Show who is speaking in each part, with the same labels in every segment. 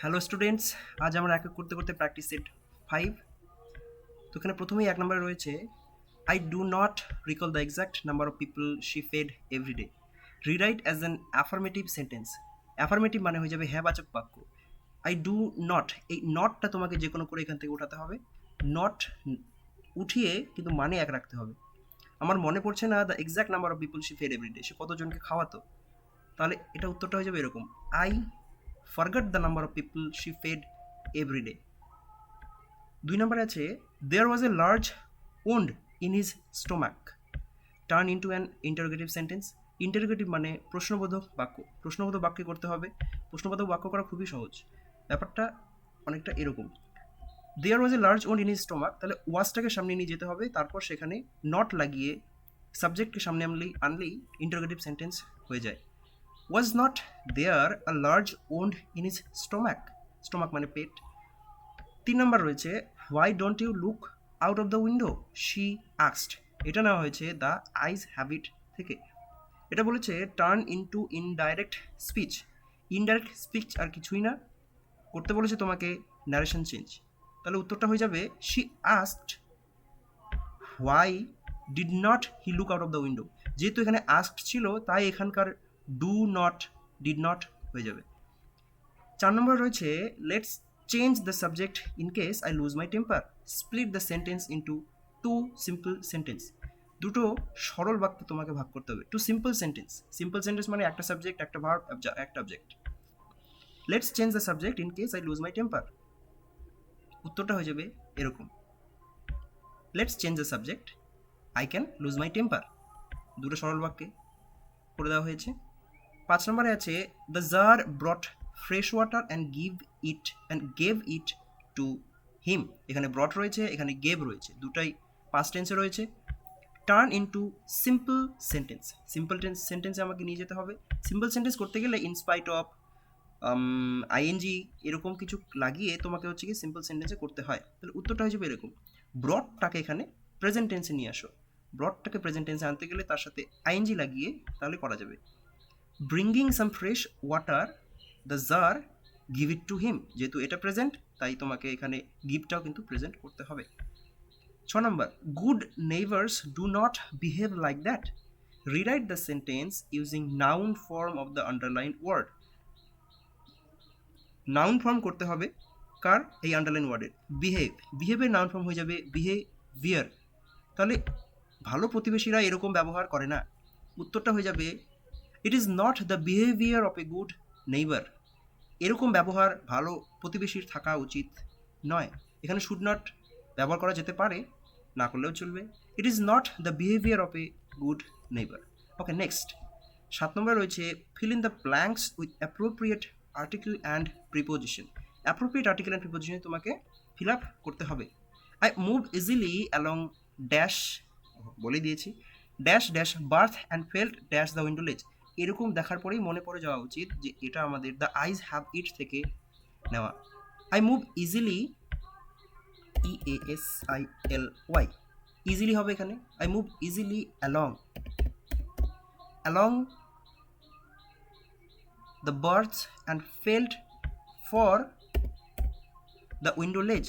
Speaker 1: Hello students, আজ আমরা এক এক করতে করতে প্র্যাকটিস সেট 5। তো এখানে প্রথমেই এক নম্বরে রয়েছে I do not recall the exact number of people she fed everyday. Rewrite as an affirmative sentence. Affirmative মানে হয়ে যাবে হ্যাঁ বাচক বাক্য। আই ডু নট, এই নটটা তোমাকে যে কোনো করে এখান থেকে উঠাতে হবে। নট উঠিয়ে কিন্তু মানে এক রাখতে হবে। আমার মনে পড়ছে না the exact number of people she fed every day, সে কতজনকে খাওয়াতো। তাহলে এটা উত্তরটা হয়ে যাবে এরকম, I forgot the number of people she fed every day. 2 নম্বরে আছে there was a large wound in his stomach, turn into an interrogative sentence. Interrogative মানে প্রশ্নবোধক বাক্য, প্রশ্নবোধক বাক্যে করতে হবে। প্রশ্নবোধক বাক্য করা খুবই সহজ, ব্যাপারটা অনেকটা এরকম। There was a large wound in his stomach, তাহলে ওয়াজটাকে সামনে নিয়ে যেতে হবে, তারপর সেখানে নট লাগিয়ে সাবজেক্টকে সামনে আনলেই ইন্টারোগেটিভ সেন্টেন্স হয়ে যায়। Was not there a large wound in his stomach, stomach মানে পেট। 3 নম্বর রয়েছে why don't you look out of the window she আক্সড, এটা নেওয়া হয়েছে দ্য আইজ হ্যাবিট থেকে। এটা বলেছে turn into indirect speech. Indirect speech আর কিছুই না, করতে বলেছে তোমাকে ন্যারেশন চেঞ্জ। তাহলে উত্তরটা হয়ে যাবে she asked why did not he look out of the window. যেহেতু এখানে আস্কড ছিল তাই এখানকার ডু নট ডিড নট হয়ে যাবে। 4 নম্বর রয়েছে let's change the subject in case I lose my temper, split the sentence into two simple sentence. দুটো সরল বাক্য তোমাকে ভাগ করতে হবে, two simple sentence. Simple sentence মানে একটা সাবজেক্ট, একটা ভার্ব, একটা object. Let's change the subject in case I lose my temper, উত্তরটা হয়ে যাবে এরকম, let's change the subject I can lose my temper. দুটো সরল বাক্যে করে দেওয়া হয়েছে। 5 নম্বরে আছে the jar brought fresh water and gave it to him. এখানে ব্রট রয়েছে, এখানে গেভ রয়েছে, দুটাই পাস্ট টেন্সে রয়েছে। Turn into simple sentence, simple সেন্টেন্সে আমাকে নিয়ে যেতে হবে। সিম্পল সেন্টেন্স করতে গেলে ইনস্পাইট অফ আইএনজি এরকম কিছু লাগিয়ে তোমাকে হচ্ছে কি সিম্পল সেন্টেন্সে করতে হয়। তাহলে উত্তরটা হয়ে যাবে এরকম, ব্রটটাকে এখানে প্রেজেন্ট টেন্সে নিয়ে আসো। ব্রটটাকে প্রেজেন্ট টেন্সে আনতে গেলে তার সাথে আইএনজি লাগিয়ে তাহলে করা যাবে। Bringing some fresh water the jar give it to him, যেহেতু এটা প্রেজেন্ট তাই তোমাকে এখানে গিভটাও কিন্তু প্রেজেন্ট করতে হবে। 6 নম্বর good neighbours do not behave like that, rewrite the sentence using noun form of the underline word. Noun form করতে হবে কার, এই আন্ডারলাইন ওয়ার্ডের। বিহেভ, বিহেভের নাউন ফর্ম হয়ে যাবে বিহেভিয়ার। তাহলে ভালো প্রতিবেশীরা এরকম ব্যবহার করে না, উত্তরটা হয়ে যাবে it is not the behaviour of a good neighbour. এরকম ব্যবহার ভালো প্রতিবেশীর থাকা উচিত নয়। এখানে শুড নট ব্যবহার করা যেতে পারে, না করলেও চলবে। It is not the behaviour of a good neighbour. Okay, next 7 নম্বরে রয়েছে fill in the blanks with appropriate article and preposition. Appropriate article and preposition তোমাকে ফিল আপ করতে হবে। I move easily along dash, বলে দিয়েছি, dash dash birth and felt dash the window লেজ। এরকম দেখার পরেই মনে পড়ে যাওয়া উচিত যে এটা আমাদের দ্য আইজ হ্যাভ ইট থেকে নেওয়া। I move easily, EASILY, easily হবে এখানে। I move easily along, along the birds and felt for the window ledge.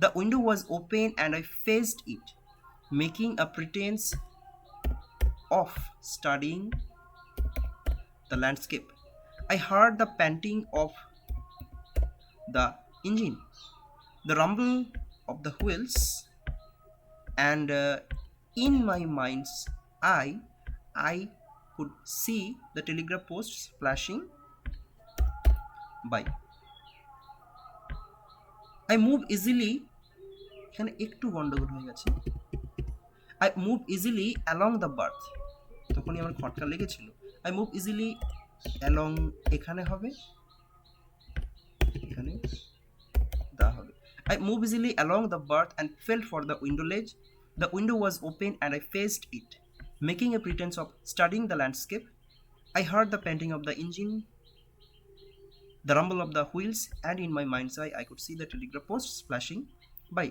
Speaker 1: The window was open and I faced it, making a pretense of studying the landscape. I heard the panting of the engine, the rumble of the wheels, and in my mind's eye, I could see the telegraph posts flashing by. I move easily, এখানে একটু গন্ডগোল হয়ে গেছে। I move easily along the path, তখনই আমার খটকা লেগেছিল। I move easily along এখানে হবে, এখানে দা হবে। I move easily along the path and felt for the window ledge. The window was open and I faced it, making a pretense of studying the landscape. I heard the panting of the engine, the rumble of the wheels, and in my mind's eye I could see the telegraph posts flashing by.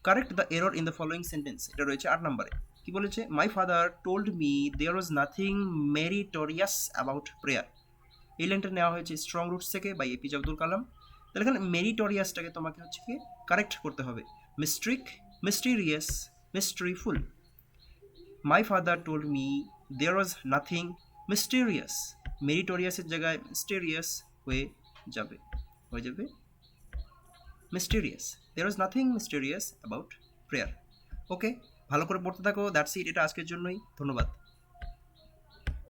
Speaker 1: Correct the error in the following sentence. এটা রয়েছে 8 নম্বরে। কি বলেছে? My father told me there was nothing meritorious about prayer. এই লাইনটা নেওয়া হয়েছে strong roots থেকে বাই এপিজে আব্দুল কালাম। তাহলে এখানে মেরিটোরিয়াসটাকে তোমাকে হচ্ছে কি কারেক্ট করতে হবে, মিস্টিরিয়াস, মিস্ট্রিফুল। My father told me there was nothing mysterious, মেরিটোরিয়াসের জায়গায় মিস্টেরিয়াস হয়ে যাবে, mysterious, there was nothing mysterious about prayer. Okay, ভালো করে পড়তে থাকো, দ্যাটস ইট, এটা আজকের জন্যই, ধন্যবাদ।